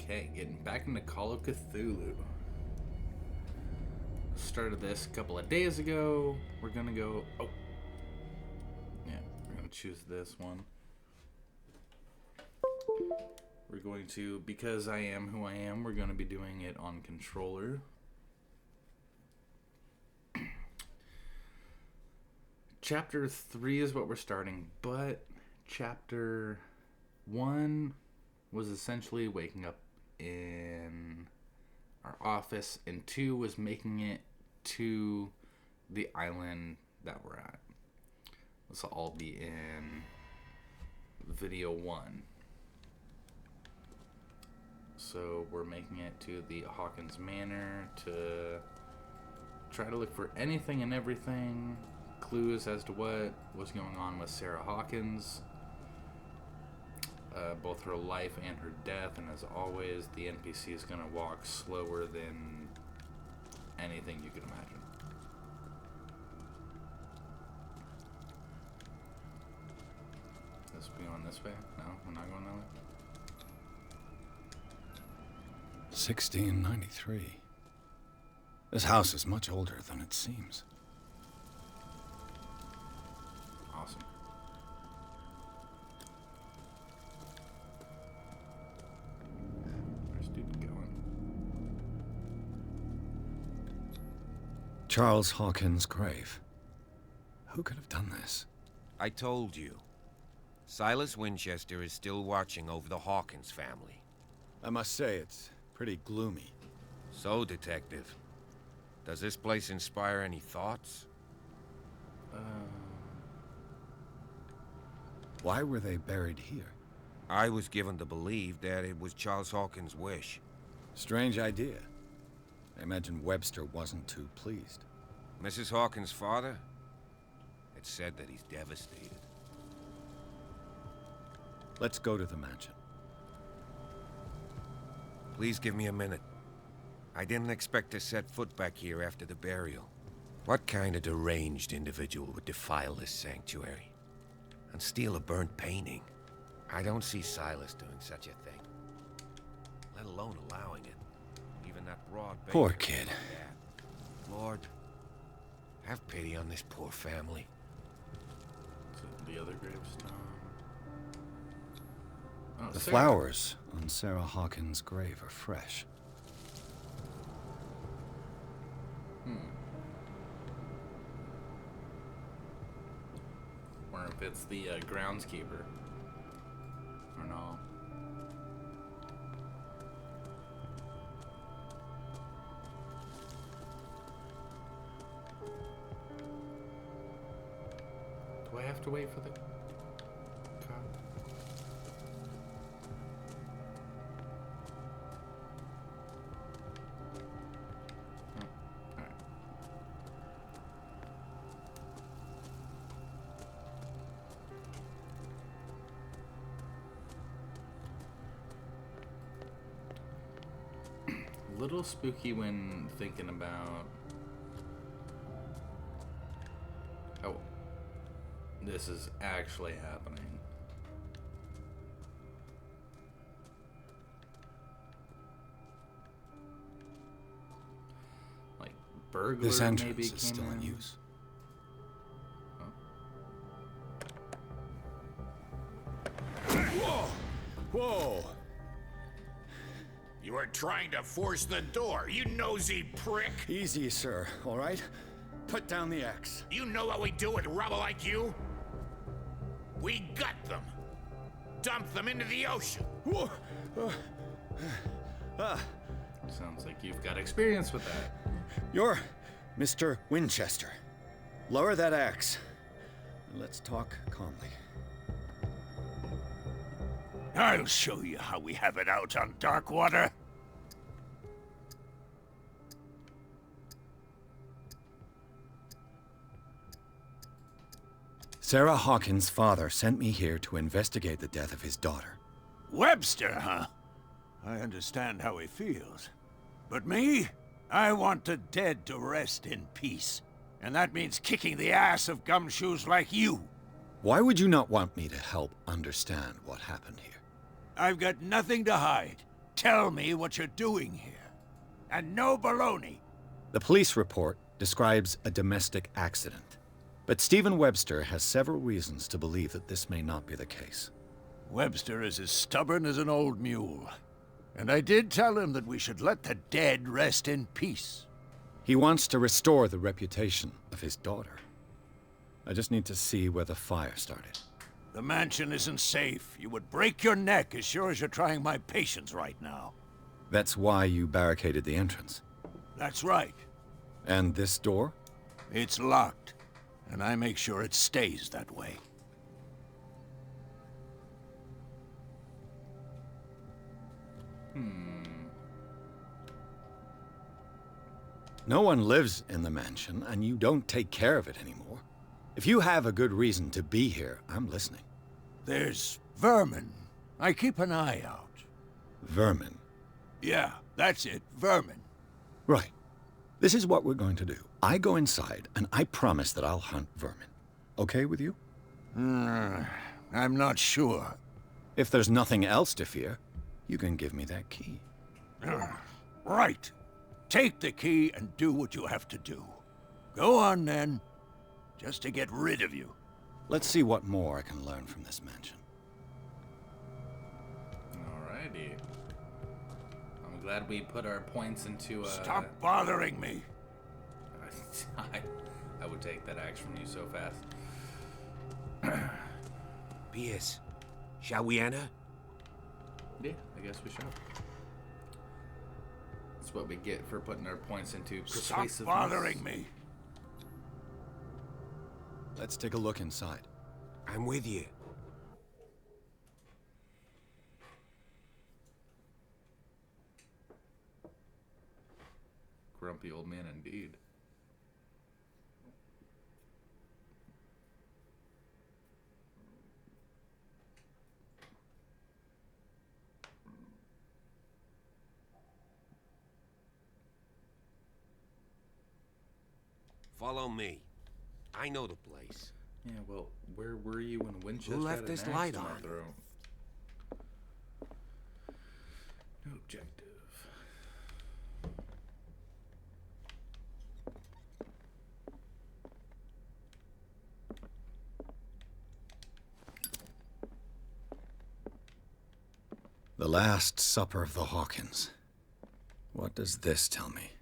Okay, getting back into Call of Cthulhu. Started this a couple of days ago. We're gonna go... Oh. Yeah, we're gonna choose this one. We're going to, because I am who I am, we're going to be doing it on controller. Chapter 3 is what we're starting, but Chapter 1 was essentially waking up in our office, and 2 was making it to the island that we're at. This will all be in video 1. So we're making it to the Hawkins Manor to try to look for anything and everything, clues as to what was going on with Sarah Hawkins, both her life and her death, and as always, the NPC is going to walk slower than anything you can imagine. This we going this way? No, we're not going that way. 1693. This house is much older than it seems. Awesome. Where's dude going? Charles Hawkins' grave. Who could have done this? I told you. Silas Winchester is still watching over the Hawkins family. I must say, it's pretty gloomy. So, Detective, does this place inspire any thoughts? Why were they buried here? I was given to believe that it was Charles Hawkins' wish. Strange idea. I imagine Webster wasn't too pleased. Mrs. Hawkins' father? It's said that he's devastated. Let's go to the mansion. Please give me a minute. I didn't expect to set foot back here after the burial. What kind of deranged individual would defile this sanctuary? And steal a burnt painting? I don't see Silas doing such a thing. Let alone allowing it. Even that broad... Poor kid. Lord, have pity on this poor family. So the other gravestone. Oh, The Sarah. flowers on Sarah Hawkins' grave are fresh. Or if it's the groundskeeper. Or no. Do I have to wait for the cop? Alright. A little spooky when thinking about... Oh, this is actually happening. Like, burglar This maybe entrance came is still in in. use. Whoa! Whoa! You are trying to force the door, you nosy prick! Easy, sir, all right? Put down the axe. You know what we do with rubble like you? We gut them. Dump them into the ocean. Whoa! Sounds like you've got experience with that. You're Mr. Winchester. Lower that axe. Let's talk calmly. I'll show you how we have it out on Darkwater. Sarah Hawkins' father sent me here to investigate the death of his daughter. Webster, huh? I understand how he feels. But me? I want the dead to rest in peace. And that means kicking the ass of gumshoes like you. Why would you not want me to help understand what happened here? I've got nothing to hide. tell me what you're doing here. And no baloney. The police report describes a domestic accident, but Stephen Webster has several reasons to believe that this may not be the case. Webster is as stubborn as an old mule. And I did tell him that we should let the dead rest in peace. He wants to restore the reputation of his daughter. I just need to see where the fire started. The mansion isn't safe. You would break your neck as sure as you're trying my patience right now. That's why you barricaded the entrance. That's right. And this door? It's locked, and I make sure it stays that way. No one lives in the mansion, and you don't take care of it anymore. If you have a good reason to be here, I'm listening. There's vermin. I keep an eye out. Vermin. Yeah, that's it, vermin. Right. This is what we're going to do. I go inside, and I promise that I'll hunt vermin. Okay with you? I'm not sure. If there's nothing else to fear, you can give me that key. Right. Take the key and do what you have to do. Go on, then. Just to get rid of you. Let's see what more I can learn from this mansion. Alrighty. I'm glad we put our points into Stop bothering me. I would take that axe from you so fast. Pierce, shall we enter? Yeah, I guess we shall. That's what we get for putting our points into persuasiveness. Stop bothering me. Let's take a look inside. I'm with you. Grumpy old man indeed. Follow me. I know the place. Yeah, well, where were you when Winchester Who left had an this axe light to my on? throat? No objective. The Last Supper of the Hawkins. What does this tell me?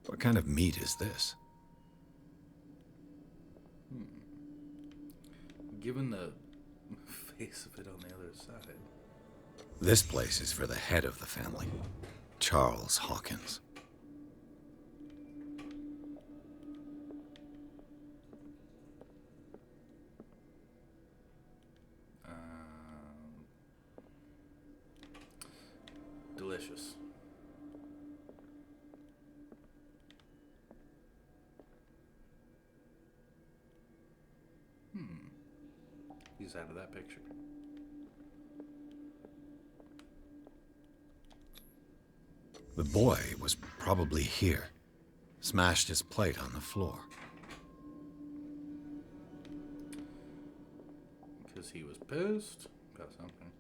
What kind of meat is this? Given the face of it on the other side. This place is for the head of the family, Charles Hawkins. Delicious. He's out of that picture. The boy was probably here. Smashed his plate on the floor. Because he was pissed about something.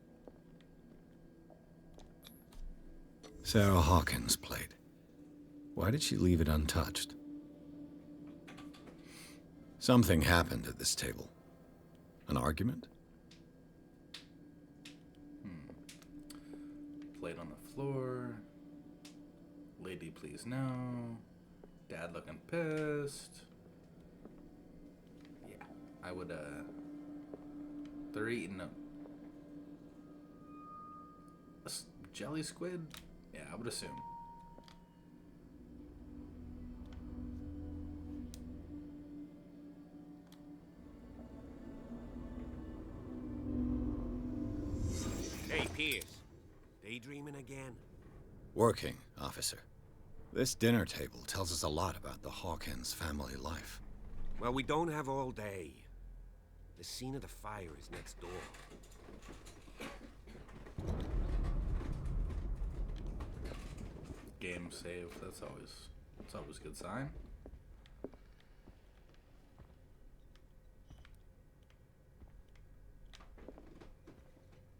Sarah Hawkins' plate. Why did she leave it untouched? Something happened at this table. An argument? Plate on the floor. Lady, please no. Dad looking pissed. Yeah, I would, they're eating a jelly squid? Yeah, I would assume. Hey, Pierce. Daydreaming again? Working, officer. This dinner table tells us a lot about the Hawkins family life. Well, we don't have all day. The scene of the fire is next door. Game save. That's always a good sign.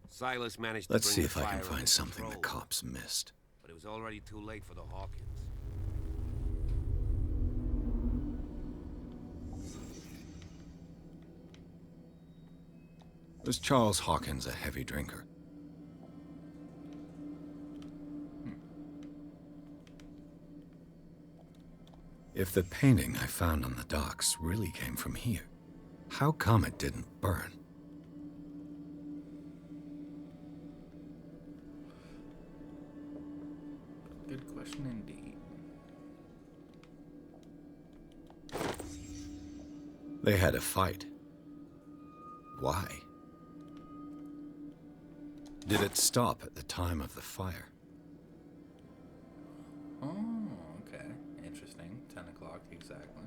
Silas managed to Let's bring see the if I fire can find under something the control, cops missed. but it was already too late for the Hawkins. Was Charles Hawkins a heavy drinker? If the painting I found on the docks really came from here, how come it didn't burn? Good question indeed. They had a fight. Why? Did it stop at the time of the fire? Oh, okay. Interesting. 10 o'clock exactly.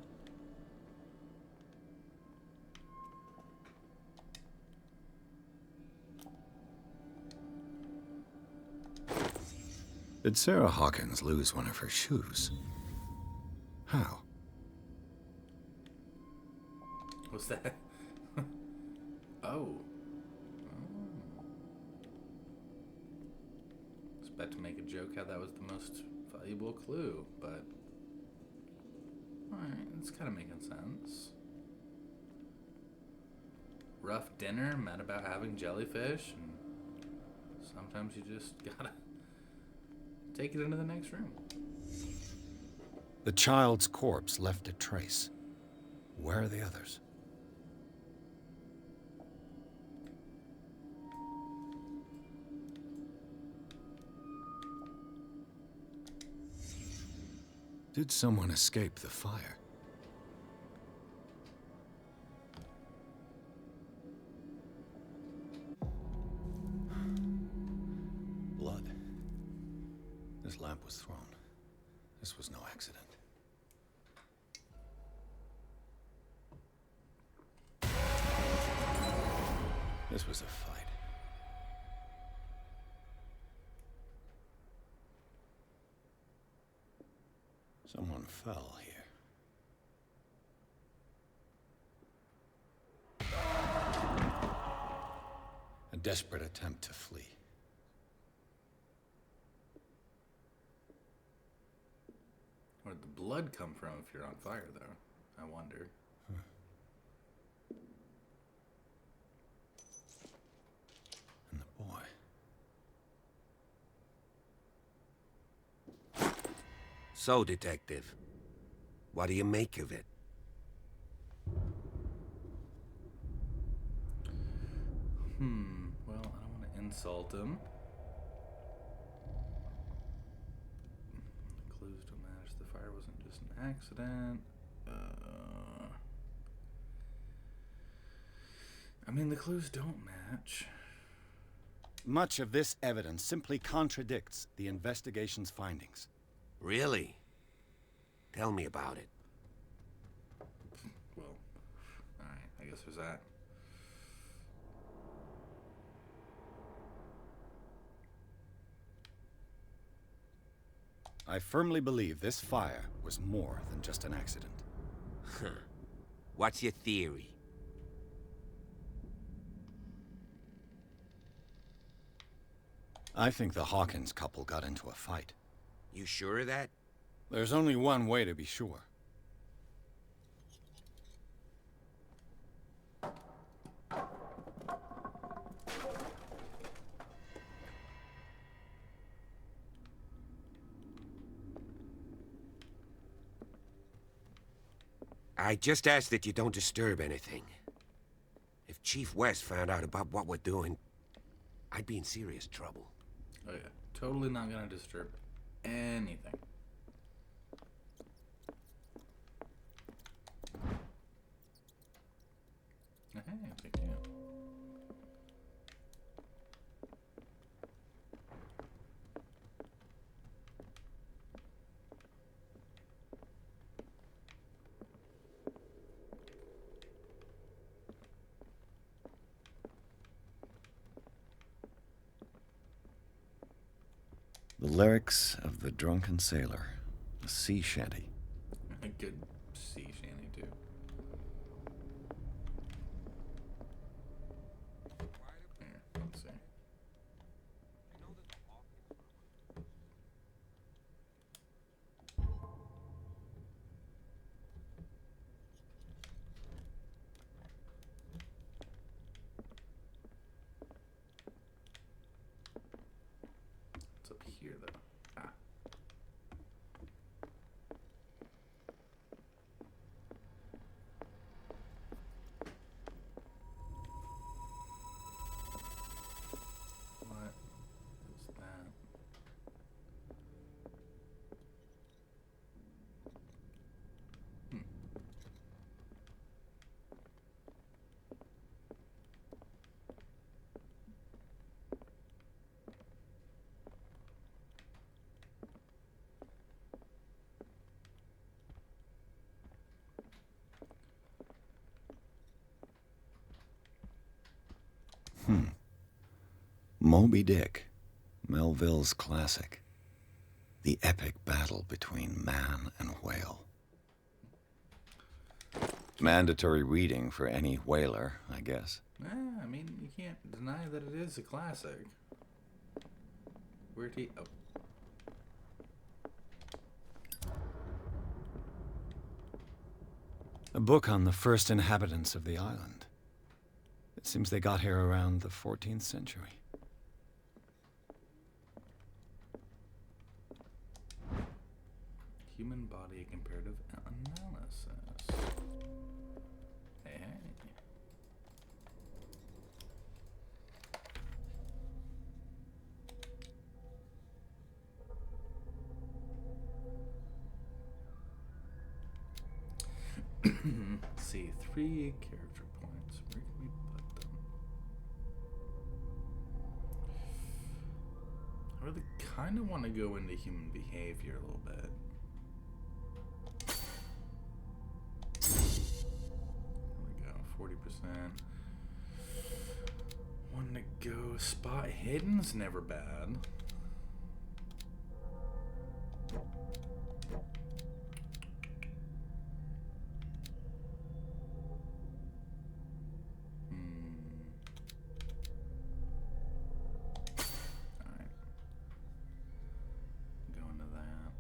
Did Sarah Hawkins lose one of her shoes? How? What's that? Oh. Was about to make a joke how that was the most valuable clue, but alright, it's kind of making sense. Rough dinner, met about having jellyfish, and sometimes you just gotta take it into the next room. The child's corpse left a trace. Where are the others? Did someone escape the fire? Blood. This lamp was thrown. This was no accident. This was a fight. Someone fell here. A desperate attempt to flee. Where'd the blood come from if you're on fire, though? I wonder. And the boy. So, Detective, what do you make of it? Well, I don't want to insult him. The clues don't match. The fire wasn't just an accident. I mean, the clues don't match. Much of this evidence simply contradicts the investigation's findings. Really? Tell me about it. Well, alright, I guess there's that. I firmly believe this fire was more than just an accident. What's your theory? I think the Hawkins couple got into a fight. You sure of that? There's only one way to be sure. I just ask that you don't disturb anything. If Chief West found out about what we're doing, I'd be in serious trouble. Oh yeah, totally not gonna disturb anything. Hey, thank you. The lyrics of the drunken sailor. A sea shanty. A good sea shanty, too. Here, let's see. What's up here, though? Ah. What is that? Moby Dick, Melville's classic. The epic battle between man and whale. Mandatory reading for any whaler, I guess. I mean, you can't deny that it is a classic. Where'd he... Oh. A book on the first inhabitants of the island. It seems they got here around the 14th century. Human body comparative analysis. Hey, hey. Let's see, 3 character points. Where can we put them? I really kind of want to go into human behavior a little bit. There we go, 40%. One to go. Spot hidden's never bad. Alright. Go into that.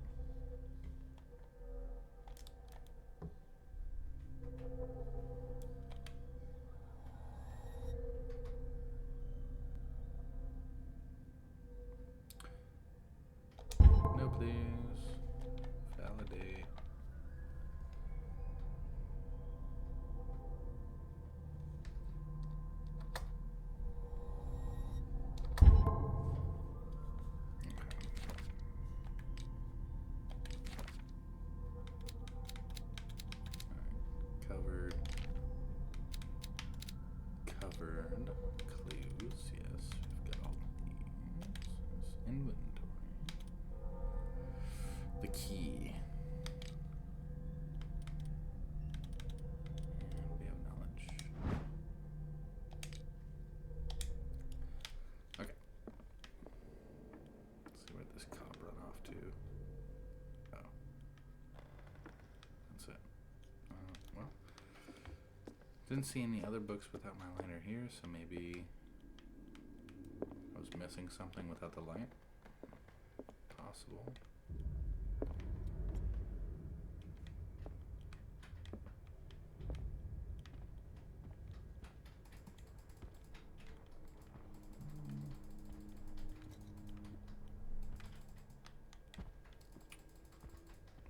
No, please. Validate. Covered. Covered. Clues. Yes, we've got all these. Inventory. The key. And we have knowledge. Okay. Let's see where this cop run off to. Oh. That's it. Well. Didn't see any other books without my lantern here, so maybe I was missing something without the light. Possible.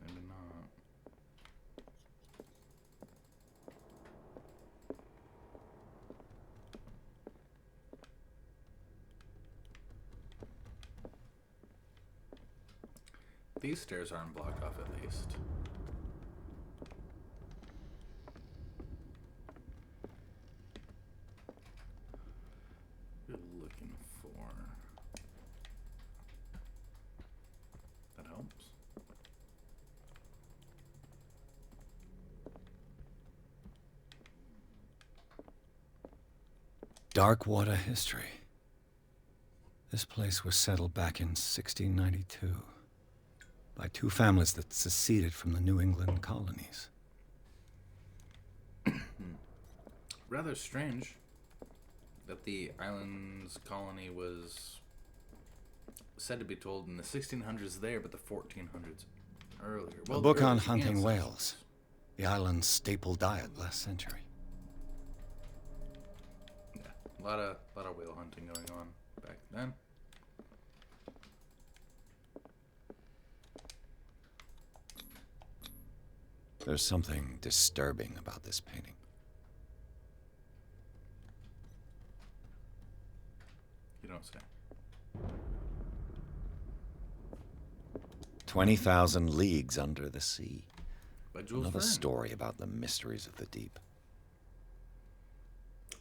Maybe not. These stairs aren't blocked off at least. What are you looking for? That helps. Dark water history. This place was settled back in 1692 by two families that seceded from the New England colonies. Rather strange that the island's colony was said to be told in the 1600s there, but the 1400s earlier. A book on hunting whales, the island's staple diet last century. Yeah, a lot of whale hunting going on back then. There's something disturbing about this painting. You don't say. 20,000 leagues under the sea. By Jules Another Verne. story about the mysteries of the deep.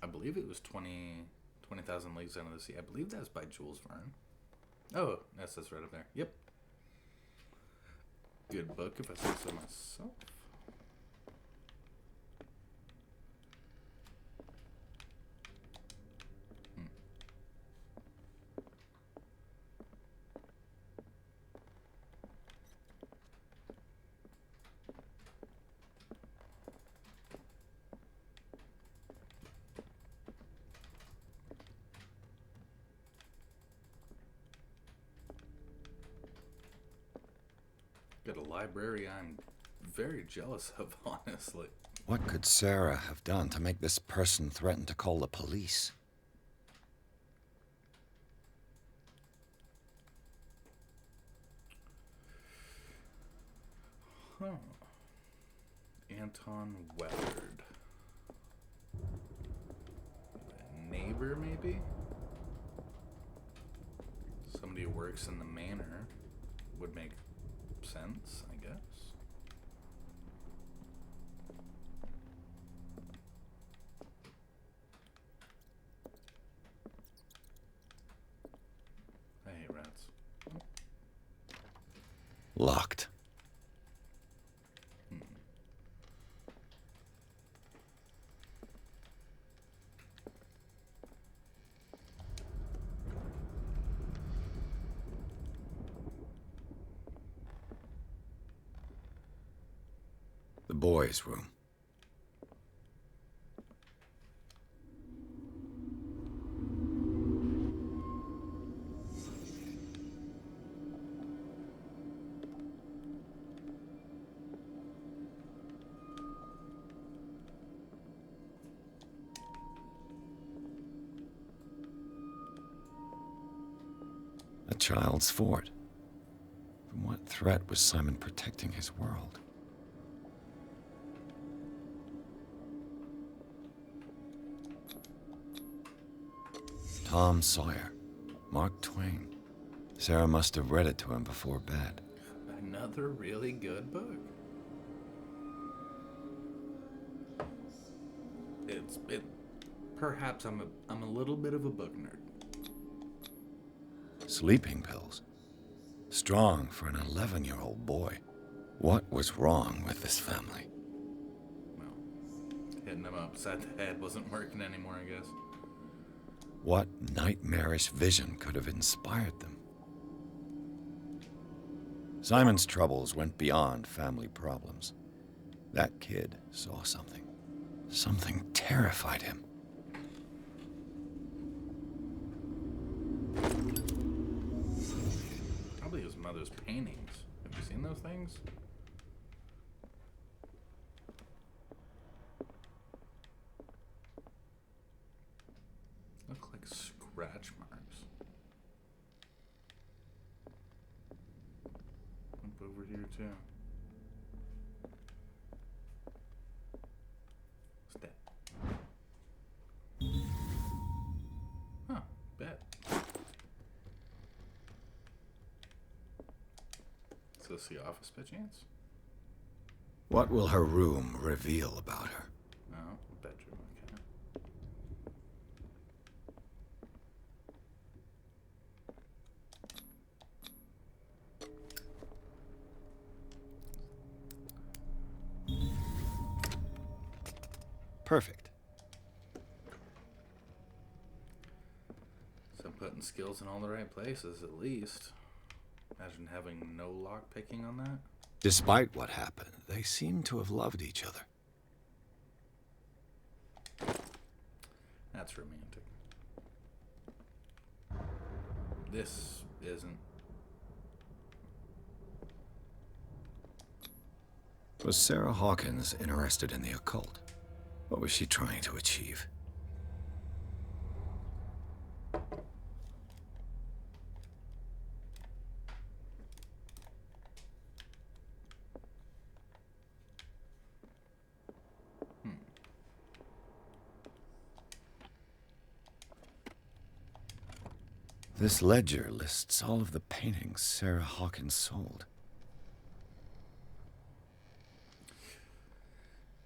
I believe it was 20,000 Leagues Under the Sea. I believe that's by Jules Verne. Oh, that's right up there. Yep. Good book, if I say so myself. Got a library I'm very jealous of, honestly. What could Sarah have done to make this person threaten to call the police? Huh. Anton Weatherd. A neighbor, maybe? Somebody who works in the manor would make sense, I guess. I hate rats. Locked. The boys' room. A child's fort. From what threat was Simon protecting his world? Tom Sawyer, Mark Twain. Sarah must have read it to him before bed. Another really good book. Perhaps I'm a little bit of a book nerd. Sleeping pills. Strong for an 11-year-old boy. What was wrong with this family? Well, hitting them upside the head wasn't working anymore, I guess. What nightmarish vision could have inspired them? Simon's troubles went beyond family problems. That kid saw something. Something terrified him. Probably his mother's paintings. Have you seen those things? Look like scratch marks. Up over here too. What's that? Huh, bet. Is this the office by chance? What will her room reveal about her? No, bedroom, okay. Perfect. So I'm putting skills in all the right places, at least. Imagine having no lock picking on that. Despite what happened, they seem to have loved each other. That's romantic. This isn't. Was Sarah Hawkins interested in the occult? What was she trying to achieve? This ledger lists all of the paintings Sarah Hawkins sold.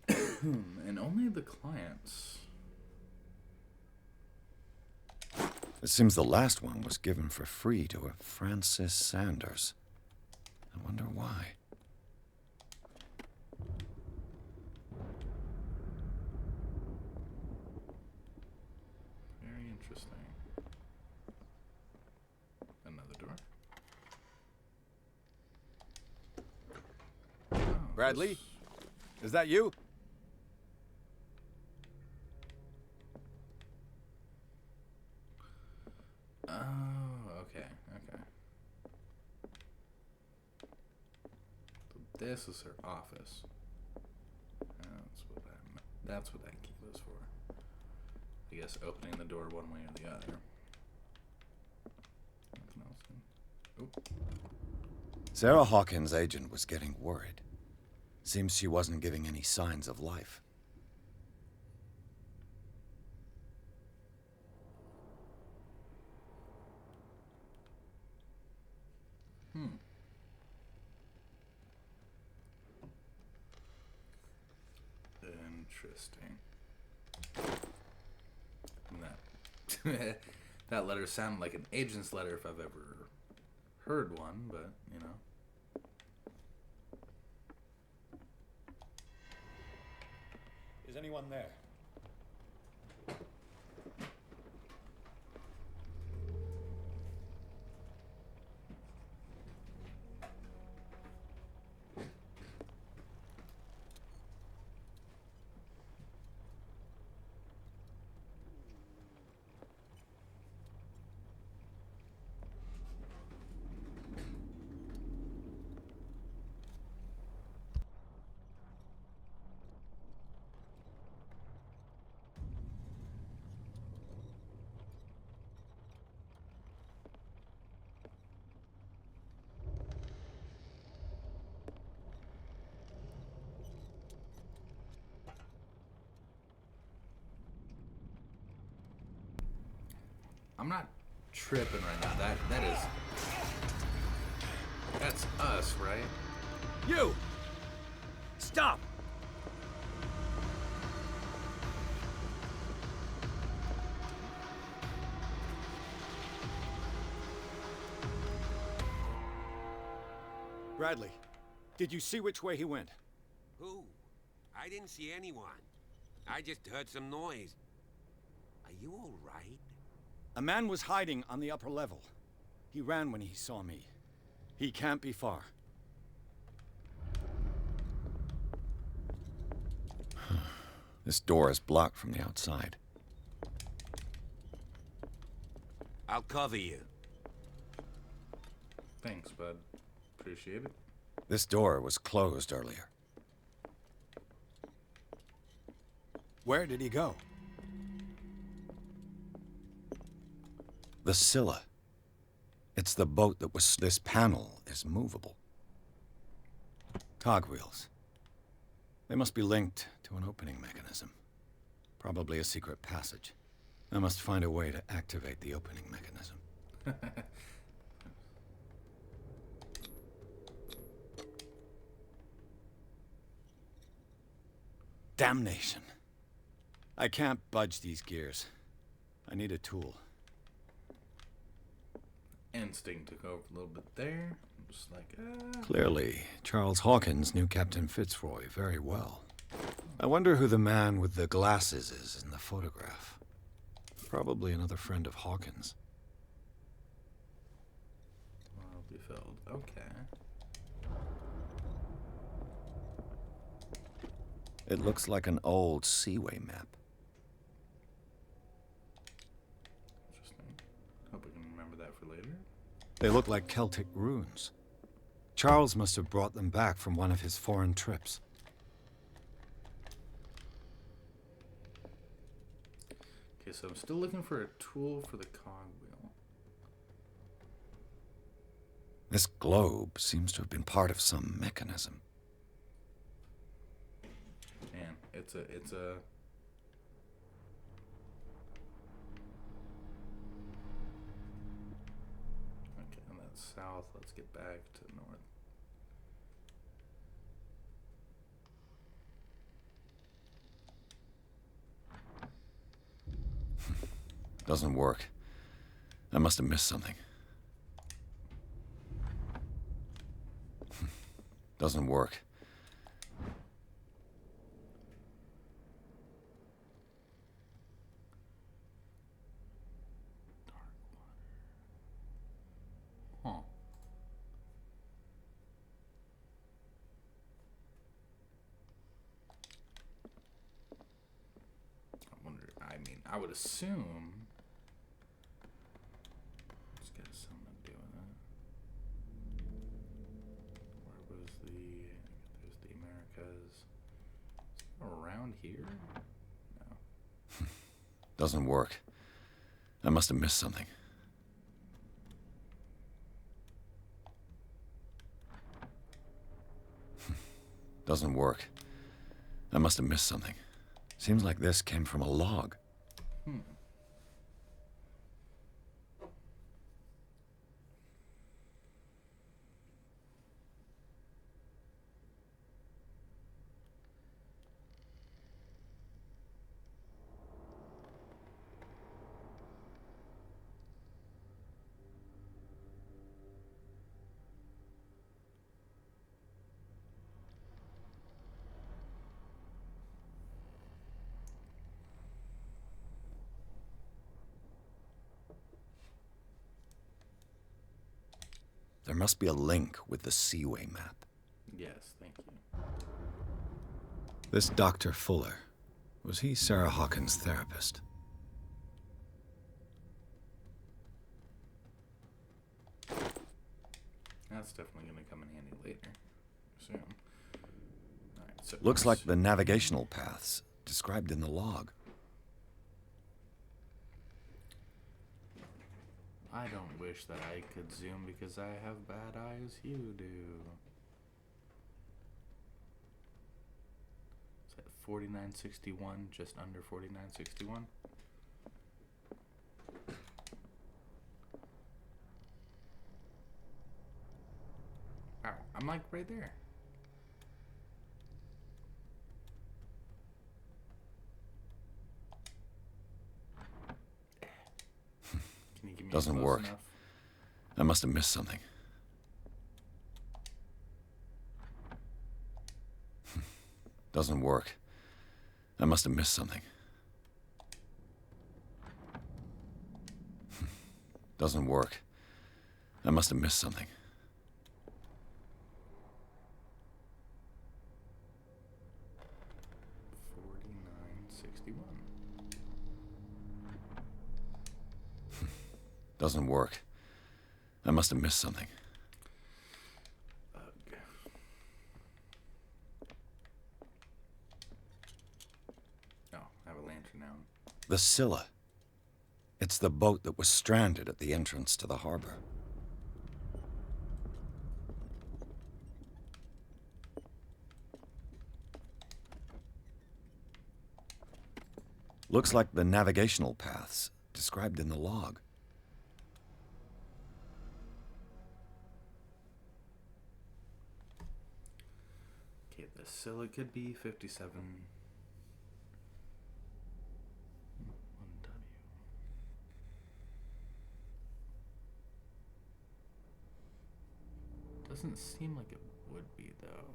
And only the clients. It seems the last one was given for free to a Francis Sanders. I wonder why. Very interesting. Another door. Oh, Bradley? Is that you? Oh, okay, okay. So this is her office. That's what that key was for. I guess opening the door one way or the other. Nothing else. Oop. Sarah Hawkins' agent was getting worried. Seems she wasn't giving any signs of life. Interesting. And that letter sounded like an agent's letter if I've ever heard one, but, you know. Is anyone there? I'm not tripping right now. That's us, right? You! Stop! Bradley, did you see which way he went? Who? I didn't see anyone. I just heard some noise. Are you all right? A man was hiding on the upper level. He ran when he saw me. He can't be far. This door is blocked from the outside. I'll cover you. Thanks, bud. Appreciate it. This door was closed earlier. Where did he go? The Scylla. It's the boat that was... This panel is movable. Cogwheels. They must be linked to an opening mechanism. Probably a secret passage. I must find a way to activate the opening mechanism. Damnation. I can't budge these gears. I need a tool. Instinct took over a little bit there. Just like, Clearly, Charles Hawkins knew Captain Fitzroy very well. I wonder who the man with the glasses is in the photograph. Probably another friend of Hawkins. be filled. Okay. It looks like an old seaway map. Interesting. Hope we can remember that for later. They look like Celtic runes. Charles must have brought them back from one of his foreign trips. Okay, so I'm still looking for a tool for the cogwheel. This globe seems to have been part of some mechanism. Man, it's a okay, and that's south. Let's get back to the north. Doesn't work. I must have missed something. Doesn't work. Huh. I wonder, I mean, I would assume it's got something to do with it. Where was there's the Americas. Is it around here? No. Doesn't work. I must have missed something. Doesn't work. I must have missed something. Seems like this came from a log. There must be a link with the Seaway map. Yes, thank you. This Dr. Fuller, was he Sarah Hawkins' therapist? That's definitely going to come in handy later, soon. All right, so Looks like the navigational paths described in the log. I don't wish that I could zoom because I have bad eyes. You do. Is that 4961? Just under 4961? Wow, I'm like right there. Can you give me Doesn't close work. enough? I must have missed something. Doesn't work. I must have missed something. Doesn't work. I must have missed something. Doesn't work. I must have missed something. Ugh. Oh, I have a lantern now. The Scylla. It's the boat that was stranded at the entrance to the harbor. Looks like the navigational paths described in the log. Okay, the Scylla could be 57. 1W. Doesn't seem like it would be, though.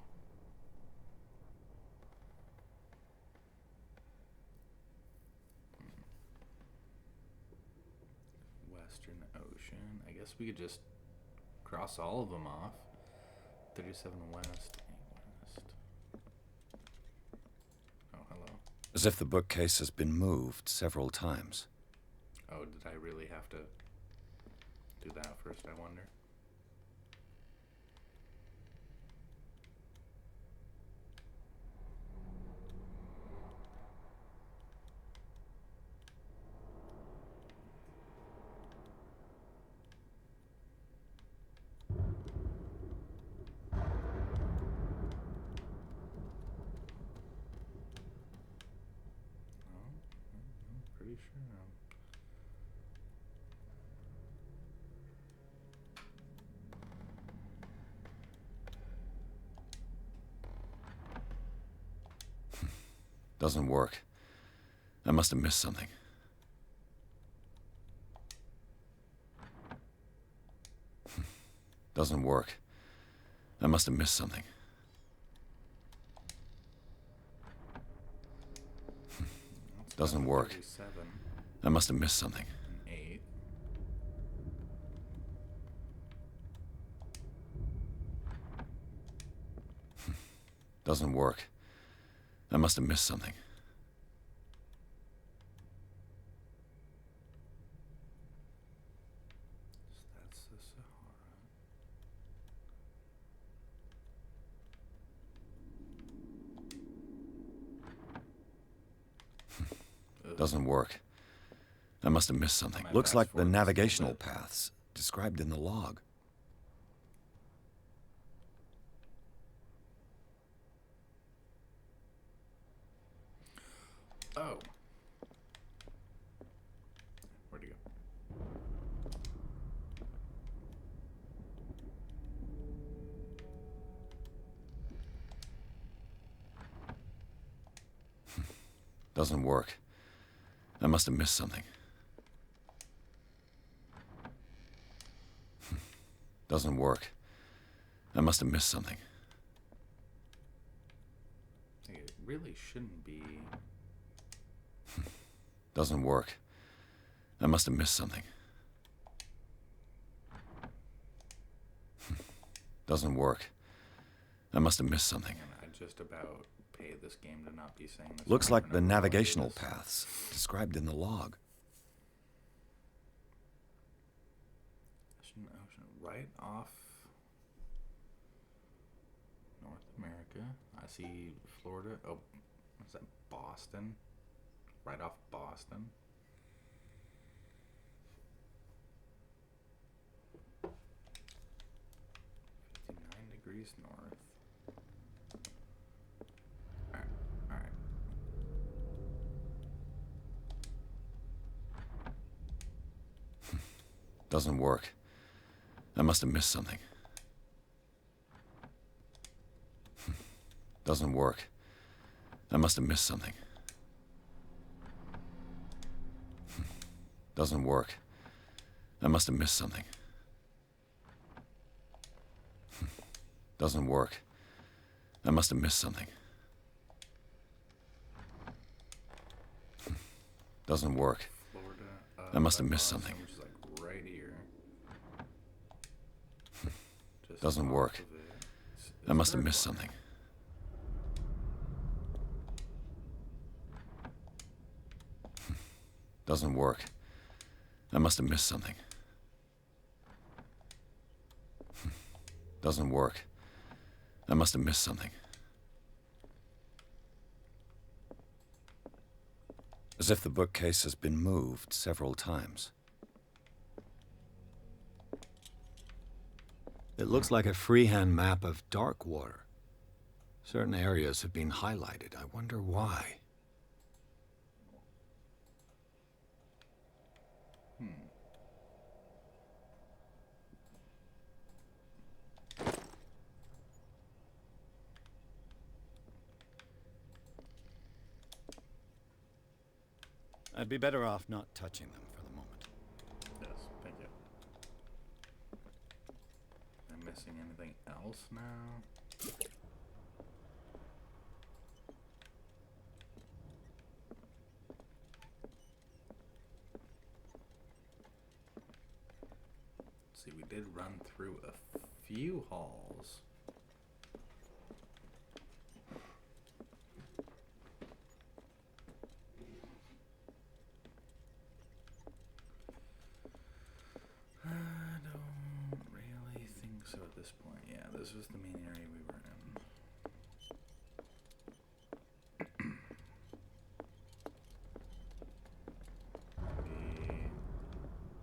Western Ocean. I guess we could just cross all of them off. 37 west, 8 west. Oh, hello. As if the bookcase has been moved several times. Oh, did I really have to do that first, I wonder? Pretty sure. Doesn't work. I must have missed something. Doesn't work. I must have missed something. Doesn't work. 37 I must have missed something. and 8. Doesn't work. I must have missed something. That's the Sahara. Doesn't work. I must have missed something. My Looks like the passport is navigational lit. paths described in the log. Oh. Where'd he go? Doesn't work. I must have missed something. Doesn't work. I must have missed something. It really shouldn't be. Doesn't work. I must have missed something. Doesn't work. I must have missed something. And I just about paid this game to not be saying this. Looks over like and the over while I do navigational this. paths described in the log. Ocean, right off North America. I see Florida. Oh, what's that? Boston. Right off Boston. Degrees north. Alright, alright. Doesn't work. I must have missed something. Doesn't work. I must have missed something. Doesn't work. I must have missed something. Doesn't work. I must have missed something. Doesn't work. Florida. I must have by missed Boston, something. Which is like right here. Just Doesn't off work. of it. I must have very missed far. something. Doesn't work. I must have missed something. Doesn't work. I must have missed something. As if the bookcase has been moved several times. It looks like a freehand map of dark water. Certain areas have been highlighted. I wonder why. I'd be better off not touching them for the moment. Yes, thank you. Am I missing anything else now? see, we did run through a few halls. I don't really think so at this point. Yeah, this was the main area we were in.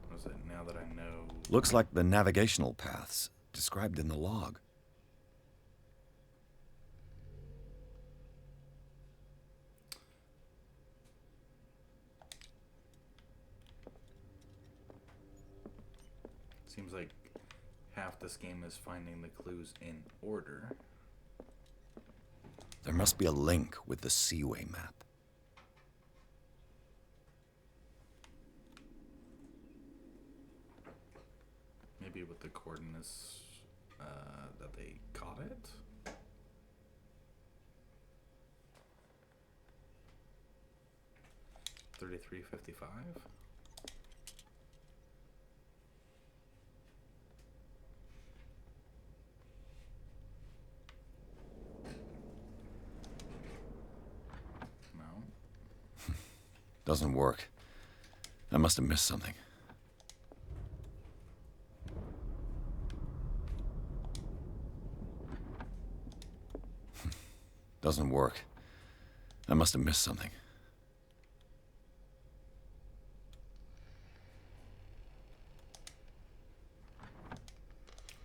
What was it? Now that I know. Looks like the navigational paths described in the log. Seems like half this game is finding the clues in order. There must be a link with the Seaway map. Maybe with the coordinates that they caught it. $33.55. No. Doesn't work. I must have missed something. Doesn't work. I must have missed something.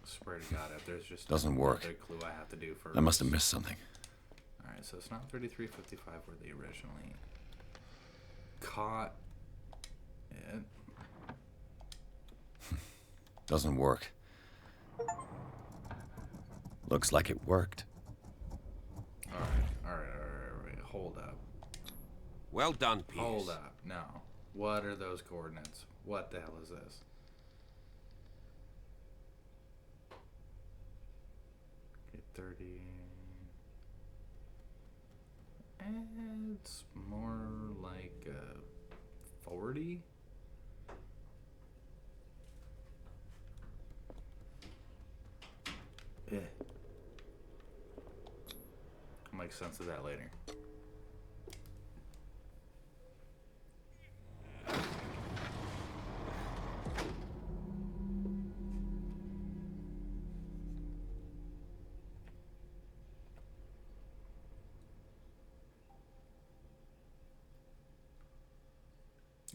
Swear to God, if there's just Doesn't work. another clue I have to do first. I must have missed something. Alright, so it's not 33.55 where they originally caught it. Doesn't work. Looks like it worked. Alright. Hold up. Well done, Pierce. Hold up. No. What are those coordinates? What the hell is this? Okay, 30. It's more like 40. Eh. I'll make sense of that later.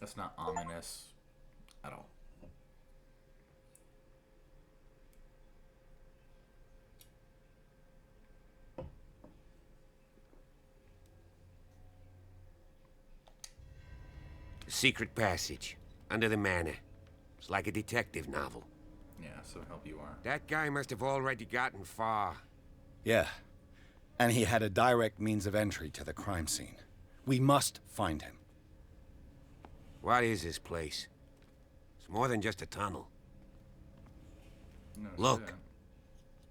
That's not ominous at all. Secret passage under the manor. It's like a detective novel. Yeah, so help you are. That guy must have already gotten far. Yeah. And he had a direct means of entry to the crime scene. We must find him. What is this place? It's more than just a tunnel. No Look. shit.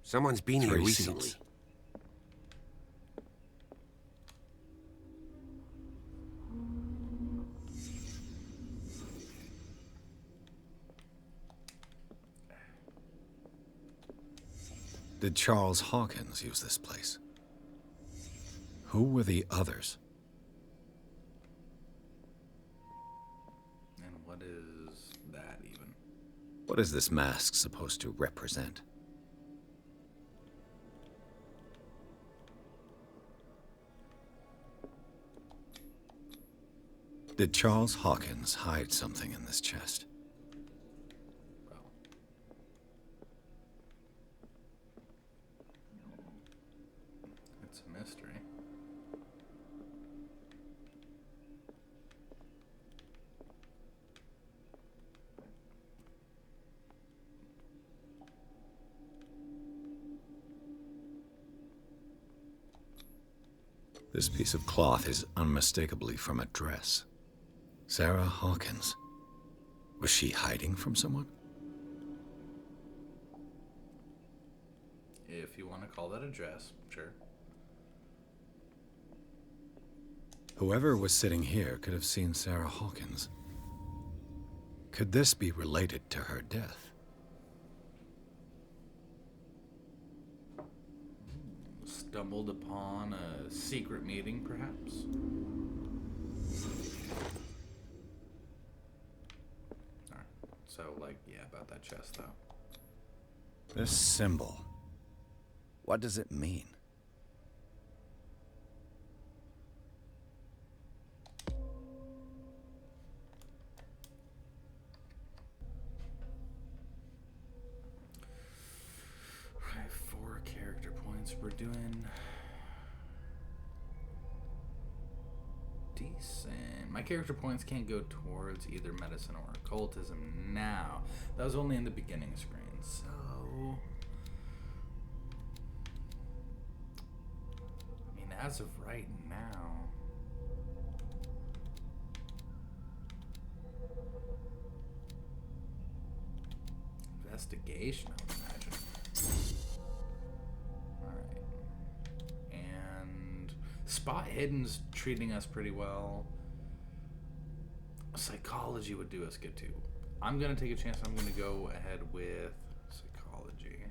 Someone's been here 3 recently. seats. Did Charles Hawkins use this place? Who were the others? And what is that even? What is this mask supposed to represent? Did Charles Hawkins hide something in this chest? Well, it's a mystery. This piece of cloth is unmistakably from a dress. Sarah Hawkins. Was she hiding from someone? If you want to call that a dress, sure. Whoever was sitting here could have seen Sarah Hawkins. Could this be related to her death? stumbled upon a secret meeting, perhaps? Alright, so, like, yeah, about that chest, though. This symbol. What does it mean? Right, 4 character points. We're doing decent. My character points can't go towards either medicine or occultism now. That was only in the beginning screen, so... I mean, as of right now... Investigation, I would imagine. Alright. And Spot Hidden's treating us pretty well. Psychology would do us good too. I'm gonna take a chance. I'm gonna go ahead with psychology.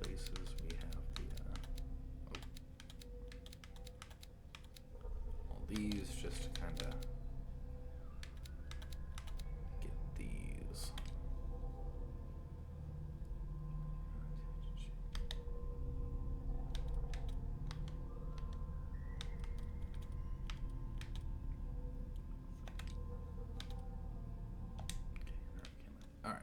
Places we have the all these just to kind of get these. All right.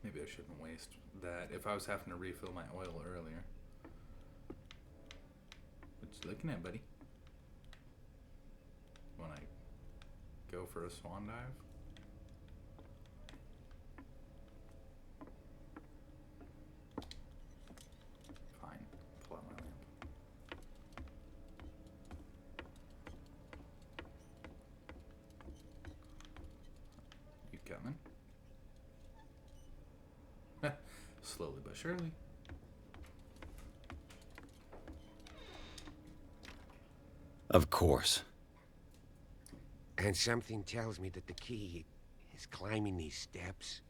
Maybe I shouldn't waste that if I was having to refill my oil earlier. What you looking at, buddy? When I go for a swan dive? Fine. Pull out my lamp. You coming? Slowly but surely. Of course. And something tells me that the key is climbing these steps.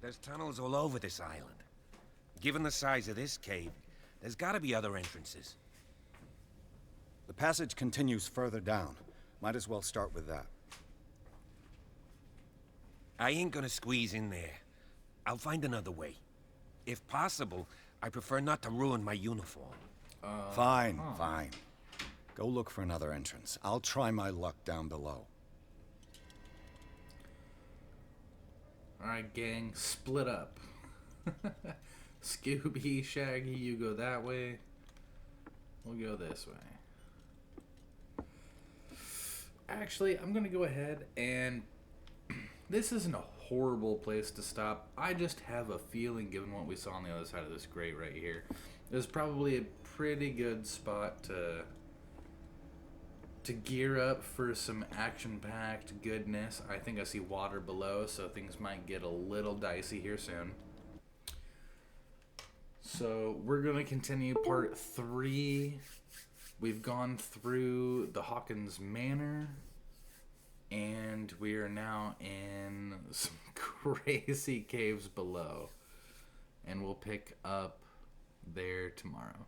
There's tunnels all over this island. Given the size of this cave, there's gotta be other entrances. The passage continues further down. Might as well start with that. I ain't gonna squeeze in there. I'll find another way. If possible, I prefer not to ruin my uniform. Fine. Go look for another entrance. I'll try my luck down below. Alright, gang, split up. Scooby, Shaggy, you go that way. We'll go this way. Actually, I'm gonna go ahead and... This isn't a horrible place to stop. I just have a feeling, given what we saw on the other side of this grate right here, there's probably a pretty good spot to gear up for some action-packed goodness. I think I see water below, so things might get a little dicey here soon. So we're going to continue part 3. We've gone through the Hawkins Manor, and we are now in some crazy caves below. And we'll pick up there tomorrow.